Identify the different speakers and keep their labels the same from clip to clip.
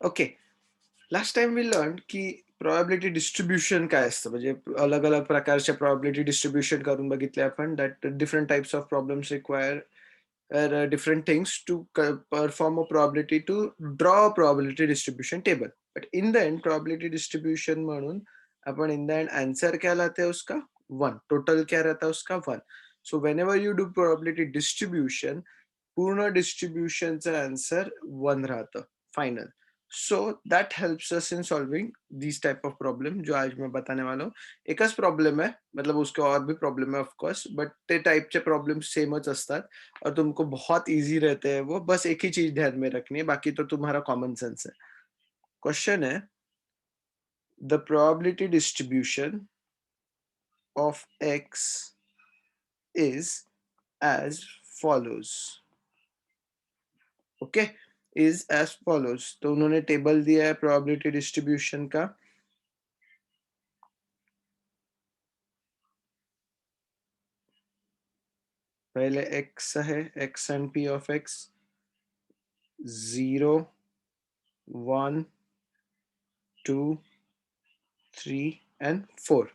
Speaker 1: Okay, last time we learn की probability distribution काय असतं, म्हणजे अलग अलग प्रकारच्या प्रोबॅबिलिटी डिस्ट्रीब्युशन करून बघितले आपण, that different types of problems require different things to perform a probability to draw a probability distribution table. But in the end, probability distribution म्हणून अपन in the end answer क्या लाते हैं उसका? One. Total क्या रहता है उसका? One. So whenever you do probability distribution, पूर्ण distribution चा answer one रहता final. So that helps us in solving these type of problem जो आज मैं बताने वाला हूँ. एकच प्रॉब्लेम है, मतलब उसके और भी प्रॉब्लेम है ऑफ कोर्स, बट ते टाइपचे प्रॉब्लेम सेमच असतात और तुमको बहुत इजी रहते हैं वो. बस एक ही चीज ध्यान में रखनी है, बाकी तो तुम्हारा कॉमन सेंस है. क्वेश्चन है, the probability distribution of X is as follows. Okay, is as follows. तो उन्होंने टेबल दिया है प्रोबेबिलिटी डिस्ट्रीब्यूशन का. पहले एक्स है, x and P of x 0 1 2 3 and 4.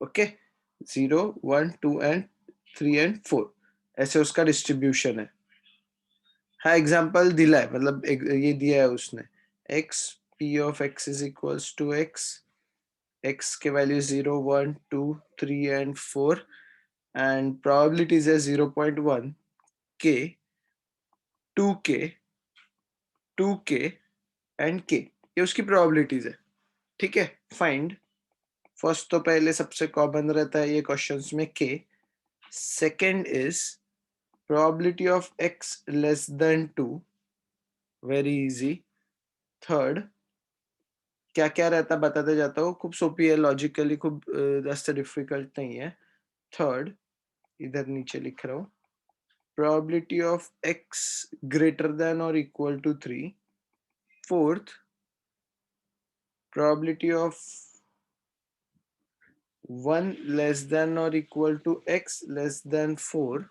Speaker 1: Okay, 0 1 2 and 3 and 4 ऐसे उसका डिस्ट्रीब्यूशन है. हाँ, एग्जाम्पल दिला है, मतलब ये दिया है उसने. X P of X is equals to X. X के वैल्यू 0 1 2 3 एंड 4 एंड प्रोबेबिलिटीज है 0.1 के 2k 2k एंड k. ये उसकी प्रोबेबिलिटीज है. ठीक है, फाइंड. फर्स्ट तो पहले सबसे कॉमन रहता है ये क्वेश्चंस में k. Second is probability of x less than 2, very easy. Third क्या क्या रहता बताते जाता हूँ, खूब सोपी है, लॉजिकली खूब जास्त डिफिकल्ट नहीं है. थर्ड, इधर नीचे लिख रहा हूँ, probability of x greater than or equal to 3. Fourth, probability of 1 less than or equal to x less than 4.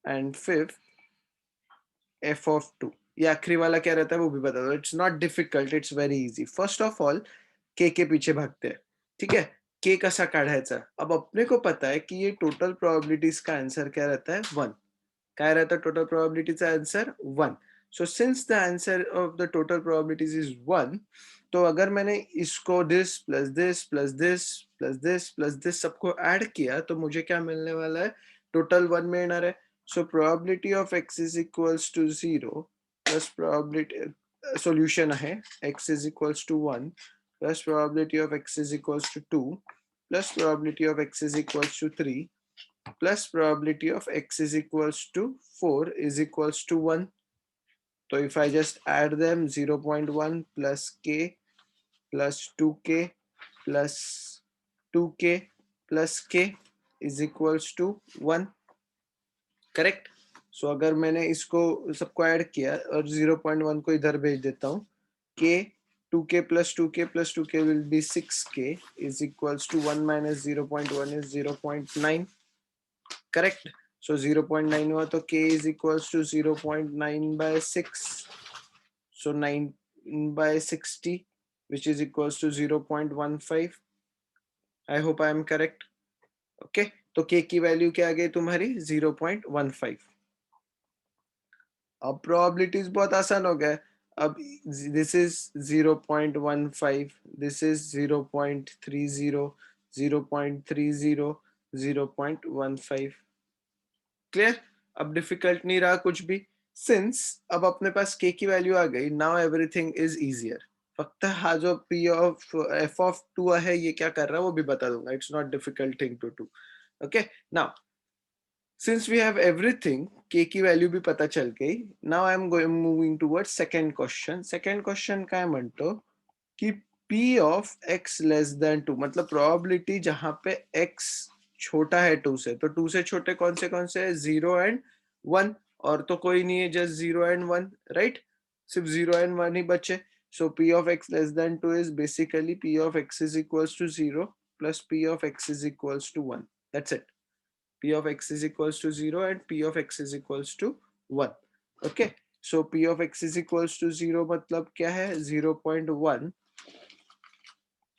Speaker 1: And fifth, f of 2. ये आखिरी वाला क्या रहता है वो भी बता दो. It's not difficult, it's very easy. First of all के पीछे भागते हैं. ठीक है, के कसा काढायचा. अब अपने को पता है कि ये टोटल प्रोबेबिलिटीज का आंसर क्या रहता है? 1. क्या रहता है टोटल प्रोबेबिलिटीचा answer? 1. So since the answer of the total probabilities is 1, तो अगर मैंने इसको this plus this plus this plus this plus this सबको ऐड किया तो मुझे क्या मिलने वाला है? टोटल 1 में येणार है. So probability of x is equals to 0 plus probability solution है x is equals to 1 plus probability of x is equals to 2 plus probability of x is equals to 3 plus probability of x is equals to 4 is equals to 1. So if I just add them, 0.1 plus k plus 2k plus 2k plus k is equals to 1. Correct. सो अगर मैंने इसको सबको add किया और 0.1 को इधर भेज देता हूँ, k 2k plus 2k plus 2k will be 6k is equals to 1 minus 0.1 is 0.9. Correct. सो 0.9 हुआ तो k is equals to 0.9 by 6. So 9 by 60 which is equals to 0.15. I hope I am correct. Okay, तो k की value क्या आ गई तुम्हारी? 0.15. अब probabilities बहुत आसान हो गया. अब this is 0.15, this is 0.30, 0.30, 0.15. Clear? अब डिफिकल्ट नहीं रहा कुछ भी. सिंस अब अपने पास k की वैल्यू आ गई, नाउ एवरीथिंग इज इजियर. फक्त हा जो p ऑफ f ऑफ 2 है ये क्या कर रहा है वो भी बता दूंगा. It's not difficult thing to do. Okay, now since we have everything, k की वैल्यू भी पता चल गई. now I am going moving towards second question. second question काय म्हणतो कि p of x less than 2, मतलब probability जहां पे x छोटा है 2 से, तो 2 से छोटे कौन से है? 0 and 1. और तो कोई नहीं है, just 0 and 1, right? सिर्फ 0 and 1 ही बचे. so p of x less than 2 is basically p of x is equals to 0 plus p of x is equals to 1. that's it. P of x is equals to 0 and P of x is equals to 1. Okay. So p of x is equals to 0 मतलब क्या है 0.1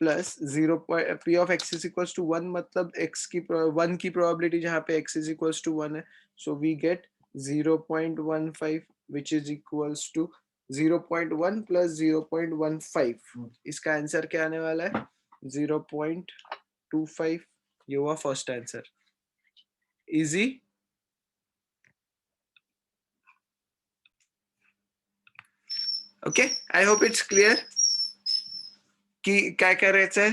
Speaker 1: plus 0. p of x is equals to 1 मतलब x की 1 की probability जहाँ पे x is equals to 1 है, so we get 0.15 which is equals to 0.1 plus 0.15. इसका आंसर क्या आने वाला है 0.25. ये हुआ first answer. Easy. Okay, I hope it's clear कि क्या कह रहे थे.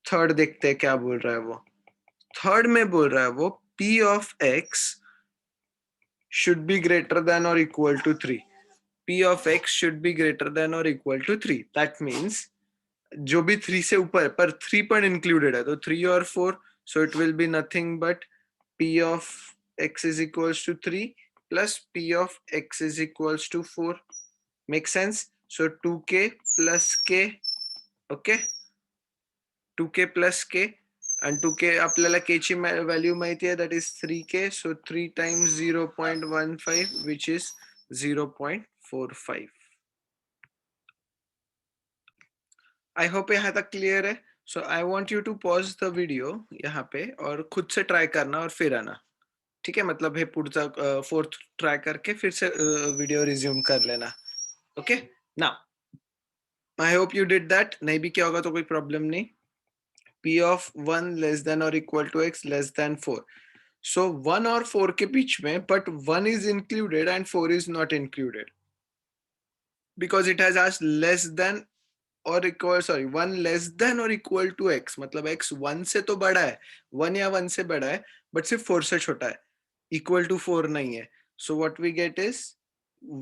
Speaker 1: थर्ड देखते हैं क्या बोल रहा है वो. थर्ड में बोल रहा है वो p of x should be greater than or equal to 3. p of x should be greater than or equal to 3. that means जो भी 3 से ऊपर पर 3 पर इंक्लूडेड है तो 3 और 4, so it will be nothing but p of x is equals to 3 plus p of x is equals to 4. Make sense? So 2k plus k. Okay, 2k plus k and 2k आपल्याला k ची value माहिती आहे, that is 3k. so 3 times 0.15 which is 0.45. I hope यहाँ तक clear है. So I want you to pause the video यहाँ पे और खुद से ट्राई करना और फिर आना. ठीक है, मतलब हे पुढचा फोर्थ ट्राई करके फिर से वीडियो रिज्यूम कर लेना. Okay, now I hope you did that. नहीं भी क्या होगा तो कोई प्रॉब्लम नहीं. p of 1 less than or equal to x less than 4. so 1 और 4 के बीच में, but 1 is included and 4 is not included because it has asked less than और इक्वल, सॉरी 1 लेस देन और इक्वल टू x. मतलब x 1 से तो बड़ा है, 1 या 1 से बड़ा है, बट सिर्फ 4 से छोटा है, इक्वल टू 4 नहीं है. So what we get is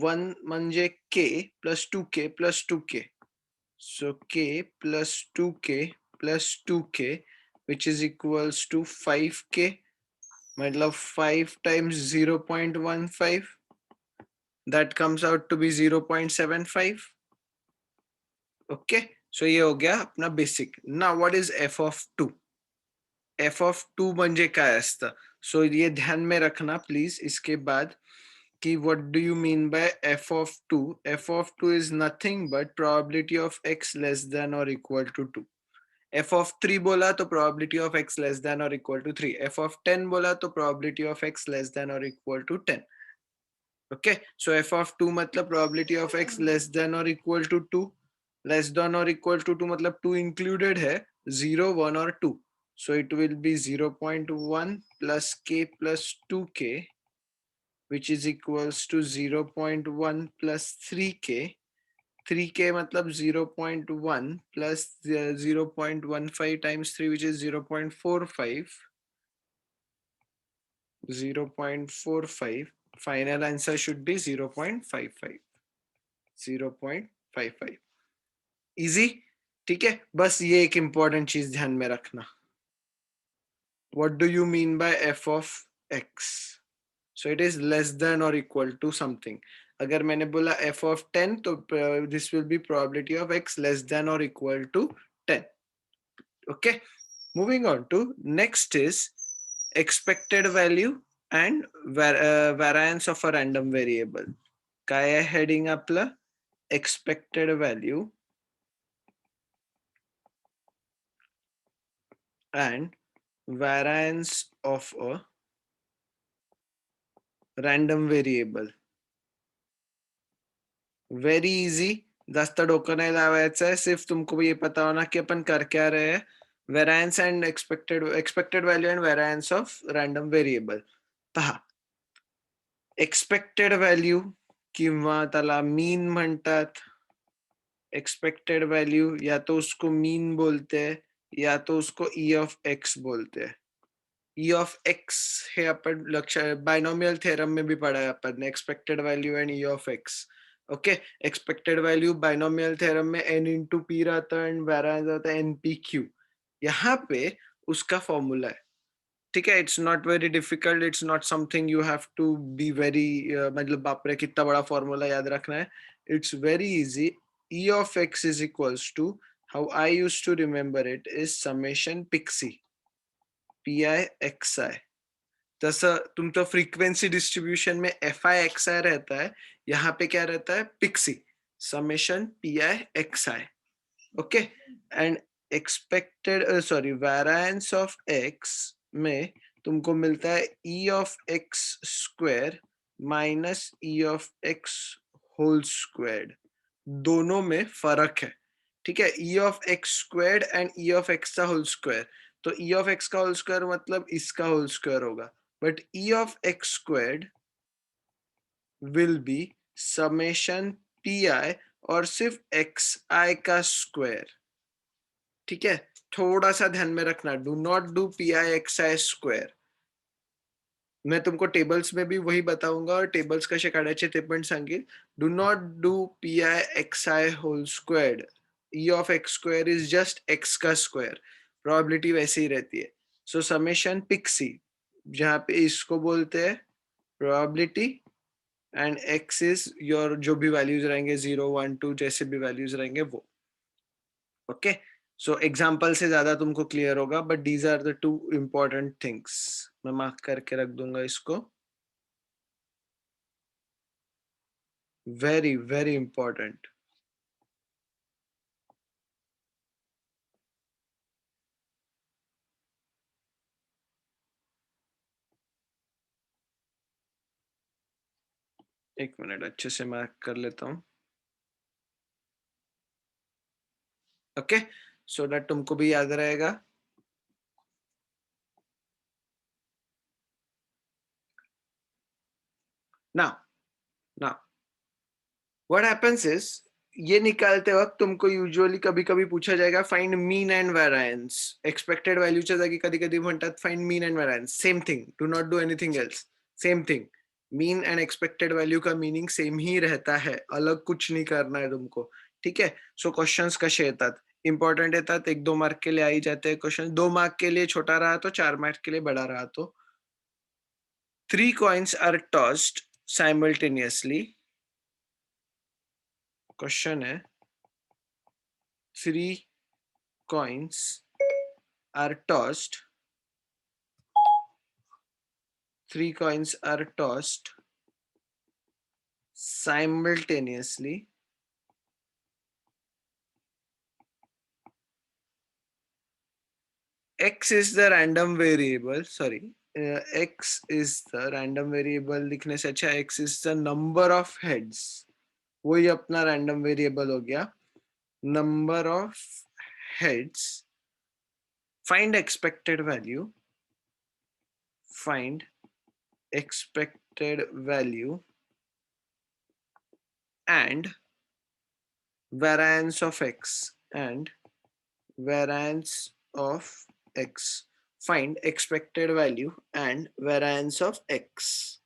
Speaker 1: 1 म्हणजे k plus 2k plus 2k. So k plus 2k plus 2k which is equals to 5k. मतलब 5 times 0.15, that comes out to be 0.75. Okay, सो ये हो गया अपना basic. Now what is f of 2? f of 2 म्हणजे काय असतं? सो ये ध्यान में रखना प्लीज इसके बाद कि what do you mean by f of 2? f of 2 is nothing but probability of x less than or equal to 2. f of 3 बोला तो probability of x less than or equal to 3. f of 10 बोला तो probability of x less than or equal to 10. Okay, so f of 2 मतलब probability of x less than or equal to 2. Less than और equal to 2 मतलब 2 included है, 0, 1 और 2. so it will be 0.1 plus k plus 2k which is equals to 0.1 plus 3k. 3k मतलब 0.1 plus 0.15 times 3 which is 0.45. 0.45. Final answer should be 0.55. 0.55. Easy. ठीक है, बस ये एक इंपॉर्टेंट चीज ध्यान में रखना. What do you mean by f of x? So it is less than और इक्वल टू समथिंग. अगर मैंने बोला f of 10 तो this will be probability of x less than और equal to 10. Okay, moving on to next is expected value and variance of a random variable. काय आहे heading आपलं? Expected value and variance of a random variable. Very easy, जास्त डोकं नाही लावायचं आहे, सिर्फ तुमको ये पता होना कि अपन कर क्या रहे हैं. Variance and expected value and variance of random variable. पहा, एक्सपेक्टेड व्हॅल्यू किंवा त्याला मीन म्हणतात. एक्सपेक्टेड वैल्यू या तो उसको मीन बोलते हैं या तो उसको ई ऑफ एक्स बोलते हैं. ई ऑफ एक्स हे अपन लक्ष बायनॉमियल थ्योरम में भी पढ़ा है अपन ने, expected value and E of x. Okay, expected value binomial theorem में n इंटू पी रहता है एंड वेरिएंस रहता है एन पी क्यू. यहाँ पे उसका फॉर्मूला है. ठीक है, it's not very difficult, it's not something you have to be very मतलब बाप रे कितना बड़ा फॉर्मूला याद रखना है. It's very easy. E of x is equals to, how I used to remember it is summation pixi, pi xi. जैसा तुमचा फ्रीक्वेंसी डिस्ट्रीब्यूशन में FI/XI रहता है, यहाँ पे क्या रहता है? पिक्सी, summation PI/XI, okay. And expected variance of x में तुमको मिलता है E of x square minus E of x whole squared. दोनों में फर्क है, ठीक है। E of x squared and E of x का होल स्क्वायर, तो E ऑफ x का होल स्क्वायर मतलब इसका होल स्क्वायर होगा, but E of x squared will be summation PI और सिर्फ XI का स्क्वायर, ठीक है। थोड़ा सा ध्यान में रखना, do not do PI/XI square. मैं तुमको टेबल्स में भी वही बताऊंगा और टेबल्स कसे काढायचे ते पण सांगेल. Do not do PI/XI whole squared. E of x square is just x का स्क्वायर, प्रोबेबिलिटी वैसे ही रहती है. सो समेशन पिक्सी, जहाँ पे इसको बोलते हैं probability and x is your जो भी वैल्यूज रहेंगे 0 1 2 जैसे भी वैल्यूज रहेंगे वो, ओके। सो एग्जाम्पल से ज्यादा तुमको क्लियर होगा, but these are the two important things. मैं मार्क करके रख दूंगा इसको. Very very important. एक मिनट अच्छे से मार्क कर लेता हूँ, ओके, सो दैट तुमको भी याद रहेगा. Now now what happens is, ये निकालते वक्त तुमको यूजुअली कभी कभी पूछा जाएगा find mean and variance. Expected व्हॅल्यूच्या जागी कधी कधी म्हणतात find mean and variance. Same thing, do not do anything else. Same thing, mean and expected value का मीनिंग सेम ही रहता है, अलग कुछ नहीं करना है तुमको, ठीक है. सो क्वेश्चंस कसे येतात, इंपॉर्टंट येतात, 1-2 मार्क के लिए आ ही जाते हैं क्वेश्चन. 2 मार्क के लिए छोटा रहा तो 4 मार्क के लिए बड़ा रहा तो. 3 coins are tossed simultaneously. Question है 3 coins are tossed. 3 coins are tossed simultaneously. X is the random variable. Sorry, X is the random variable. लिखने से अच्छा X is the number of heads. वही अपना random variable हो गया. Number of heads. Find expected value. Find expected value and variance of x and variance of x. Find expected value and variance of x.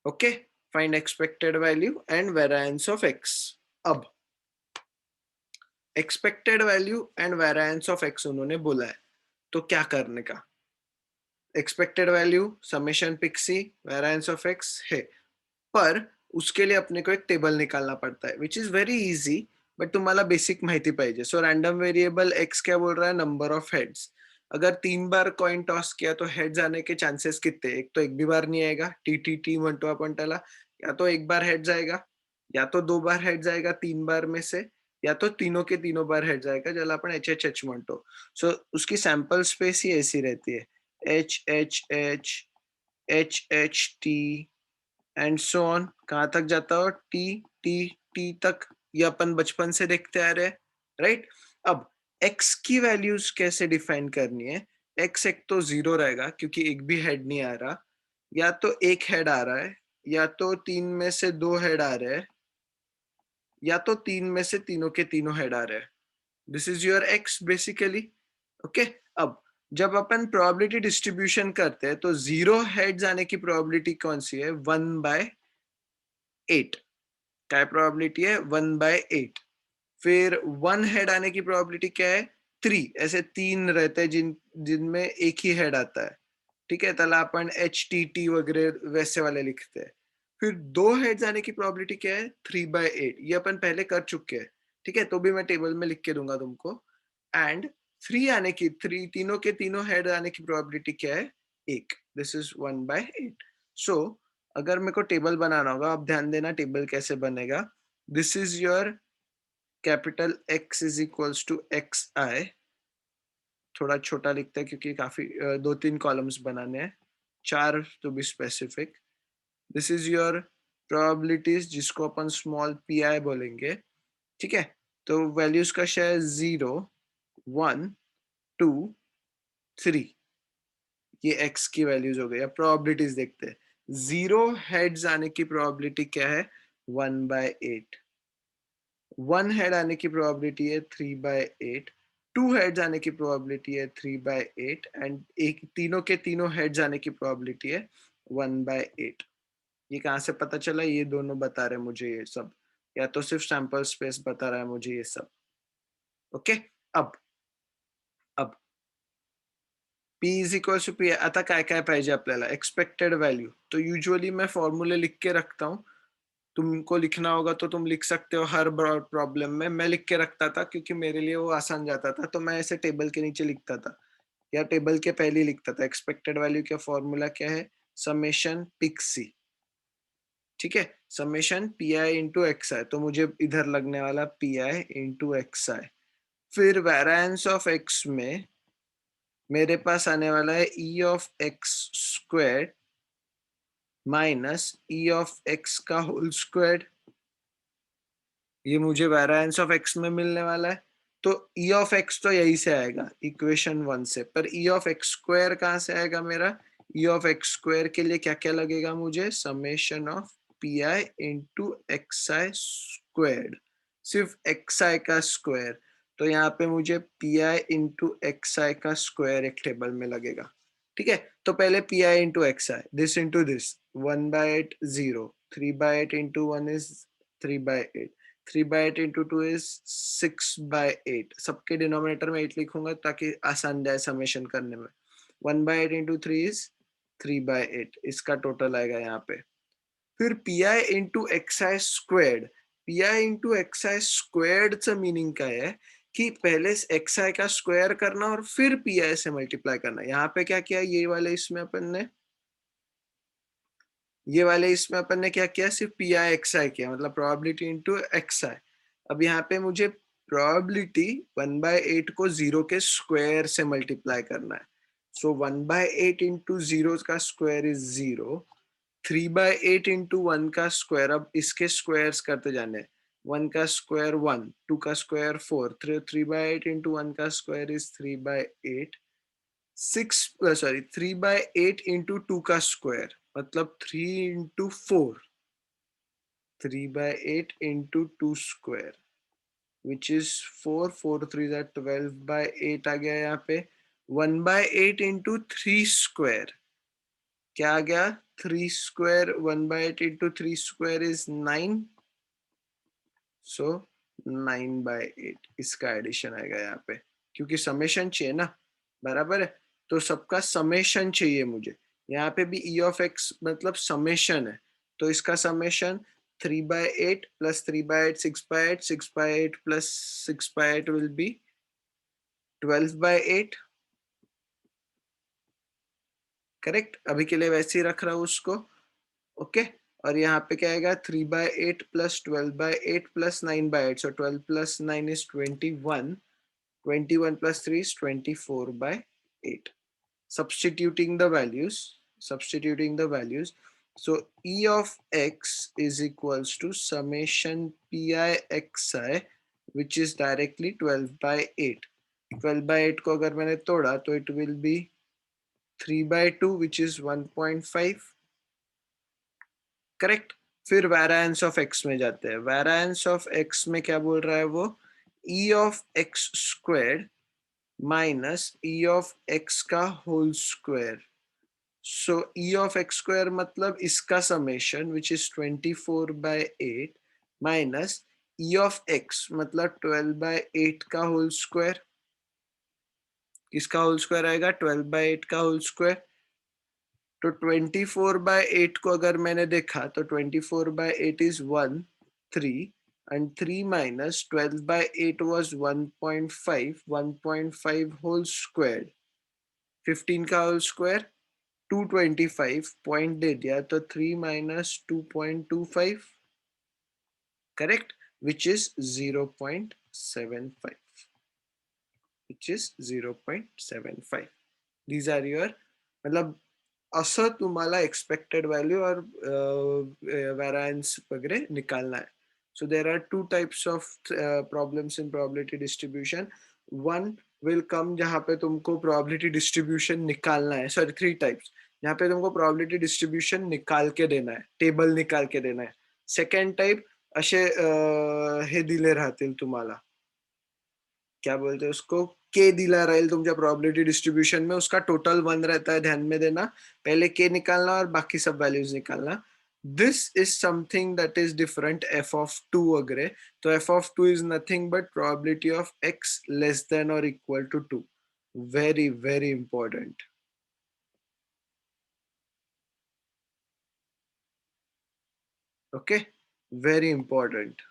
Speaker 1: Okay, find expected value and variance of x. अब expected value and variance of x उन्होंने बोला है, तो क्या करने का. Expected value summation पिक्सी variance of x है, पर उसके लिए अपने को एक टेबल निकालना पड़ता है, which is very easy, but तुम्हाला बेसिक माहिती पाहिजे. सो रैंडम वेरिएबल एक्स क्या बोल रहा है, नंबर ऑफ हेड्स. अगर 3 बार कॉइन टॉस किया तो हेड्स आने के चांसेस कितने, एक तो एक भी बार नहीं आएगा, टी म्हणतो आपण त्याला, या तो एक बार हेड्स आएगा, या तो 2 बार हेड्स आएगा 3 बार में से, या तो तीनों के तीनों बार हेड्स आएगा, ज्याला आपण HHH म्हणतो. सो उसकी सैंपल स्पेस ही ऐसी रहती है, HHH HHT and so on. कहाँ तक जाता हो, टी टी टी तक, ये अपन बचपन से देखते आ रहे हैं, राइट. अब x की वैल्यूज कैसे डिफाइन करनी है. x एक तो 0 रहेगा क्योंकि एक भी हेड नहीं आ रहा, या तो एक हेड आ रहा है, या तो 3 में से 2 हेड आ रहे हैं, या तो 3 में से तीनों के तीनों हेड आ रहे हैं. This is your x basically, okay. अब जब अपन प्रोबेबिलिटी डिस्ट्रीब्यूशन करते हैं तो 0 हेड्स आने की प्रोबेबिलिटी कौन सी है, 1/8. क्या प्रोबेबिलिटी है, 1/8. फिर 1 हेड आने की प्रोबेबिलिटी क्या है, 3. ऐसे 3 रहते हैं जिनमें एक ही हेड आता है, ठीक है, त्याला अपन HTT वगैरह वैसे वाले लिखते हैं. फिर 2 हेड्स आने की प्रोबेबिलिटी क्या है, 3/8. ये अपन पहले कर चुके हैं, ठीक है, तो भी मैं टेबल में लिख के दूंगा तुमको. एंड 3 आने की, तीनों के तीनों हेड आने की प्रोबेबिलिटी क्या है, एक, दिस इज 1/8. सो अगर मेरे को टेबल बनाना होगा, आप ध्यान देना टेबल कैसे बनेगा. This is your capital X is equals to XI. थोड़ा छोटा लिखता है क्योंकि काफी 2-3 कॉलम्स बनाने हैं, 4 to be specific. This is your probabilities जिसको अपन स्मॉल PI बोलेंगे. ठीक है, तो वैल्यूज का शेयर 0, 1, 2, 3. ये x की वैल्यूज हो गई. अब प्रोबेबिलिटीज देखते हैं. 0 हेड्स आने की प्रोबेबिलिटी क्या है? 1/8. 1 हेड आने की प्रोबेबिलिटी है 3/8. 2 हेड्स आने की प्रोबेबिलिटी है 3/8. एंड एक तीनों के तीनों हेड्स आने की प्रोबेबिलिटी है 1/8. ये कहाँ से पता चला? ये दोनों बता रहे हैं मुझे ये सब, या तो सिर्फ सैंपल स्पेस बता रहा है मुझे ये सब. ओके. अब P is equals to p. आता काय काय पाहिजे आपल्याला? Expected value. तो यूजुअली मैं फॉर्मूले लिख के रखता हूँ. तुमको लिखना होगा तो तुम लिख सकते हो हर प्रॉब्लम में. मैं लिख के रखता था क्योंकि मेरे लिए वो आसान जाता था, तो मैं ऐसे टेबल के नीचे लिखता था या टेबल के पहले लिखता था. एक्सपेक्टेड वैल्यू का फॉर्मूला क्या है? समेशन पिक्सी. ठीक है, समेशन PI इंटू XI. तो मुझे इधर लगने वाला PI इंटू XI. फिर वेरिएंस ऑफ X में मेरे पास आने वाला है E of X square minus E of X का होल स्क्वायर. ये मुझे वेरिएंस ऑफ X में मिलने वाला है. तो E ऑफ X तो यही से आएगा इक्वेशन 1 से. पर E ऑफ X स्क्वायर कहाँ से आएगा मेरा? E ऑफ X स्क्वायर के लिए क्या क्या लगेगा मुझे? Summation of PI into XI squared. सिर्फ XI का स्क्वायर. तो यहाँ पे मुझे PI इंटू XI का स्क्वायर एक टेबल में लगेगा. ठीक है, तो पहले PI into XI, this into this, 1/8 0, 3/8 into 1 is 3/8, 3/8 into 2 is 6/8. सबके डिनोमिनेटर में 8 लिखूंगा ताकि आसान जाए समेशन करने में. 1/8 इंटू 3 इज 3/8. इसका टोटल आएगा यहाँ पे. फिर PI into XI squared. PI into XI squared चा मीनिंग क्या है? कि पहले XI का स्क्वायर करना और फिर PI से मल्टीप्लाई करना. यहाँ पे क्या किया? ये वाले इसमें अपन ने क्या किया? सिर्फ PI XI किया, मतलब प्रोबेबिलिटी इंटू XI. अब यहाँ पे मुझे प्रोबेबिलिटी 1/8 को 0 के स्क्वायर से मल्टीप्लाई करना है. सो 1/8 इंटू 0 का स्क्वायर इज 0. 3/8 इंटू 1 का स्क्वायर. अब इसके स्क्वायर्स करते जाने हैं. 1 का स्क्वायर 1, 2 का स्क्वायर 4, 3/8 इंटू 1 का स्क्वायर इज 3/8. 3/8 इंटू 2 का स्क्वायर मतलब 3 into 4. 3/8 into 2 square which is 4. 4 3 12/8 आ गया यहाँ पे. 1/8 इंटू 3 स्क्वायर क्या आ गया? 3 स्क्वायर. 1/8 into 3 square is 9. सो 9/8 इसका एडिशन आएगा यहाँ पे, क्योंकि समेशन चाहिए ना, बराबर है. तो सबका समेशन चाहिए मुझे. यहाँ पे भी E ऑफ X मतलब समेशन है, तो इसका summation 3/8 plus 3/8 6/8, 6/8 plus 6/8 will be 12/8. Correct. अभी के लिए वैसे ही रख रहा हूँ उसको. ओके. और यहाँ पे क्या आएगा? 3/8 plus 12/8 plus 9/8. So 12 plus 9 is 21. 21 plus 3 is 24/8. Substituting the values. So E of X is equals to summation PI XI, which is directly 12/8. 12/8 को अगर मैंने तोड़ा तो it will be 3/2, which is 1.5. Correct. फिर वेरिएंस ऑफ X में जाते हैं. Variance of X में क्या बोल रहा है वो? E of X square minus E of X का whole square. So E of X square मतलब इसका summation which is 24/8 minus E of X मतलब 12/8 का होल स्क्वायर. किसका होल स्क्वायर आएगा? 12/8 का होल स्क्वायर. तो 24/8 को अगर मैंने देखा तो 24/8 is 1, 3 and 3 minus 12/8 was 1.5. 1.5 whole squared. 15 का होल स्क्वायर 225 पॉइंट दे दिया तो 3 minus 2.25 correct, which is 0.75, which is 0.75. These are your मतलब असं तुम्हाला एक्सपेक्टेड व्हॅल्यू और व्हेरियन्स वगैरे निकालना है. So there are two types of problems in probability distribution. One will come जहाँ पे तुमको probability distribution निकालना है. Sorry, three types. जहाँ पे तुमको probability distribution निकाल के देना है, टेबल निकाल के देना है. सेकंड टाइप असे हे दिले राहतील तुम्हाला, क्या बोलते हैं उसको, के दिला रहेल तुमच्या प्रोबेबिलिटी डिस्ट्रीब्यूशन में, उसका टोटल 1 रहता है, ध्यान में देना. पहले के निकालना और बाकी सब वैल्यूज निकालना. This is something that is different F of 2 वगैरह. तो F of 2 is nothing but probability of X less than और equal to 2. Very very important. Okay, very important.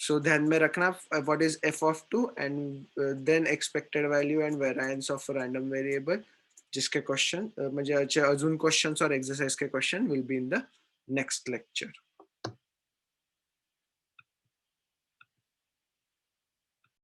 Speaker 1: So ध्यान में रखना what is f of 2 and then expected value and variance of a random variable, जिसके question म्हणजे अजून questions और exercise के question will be in the next lecture.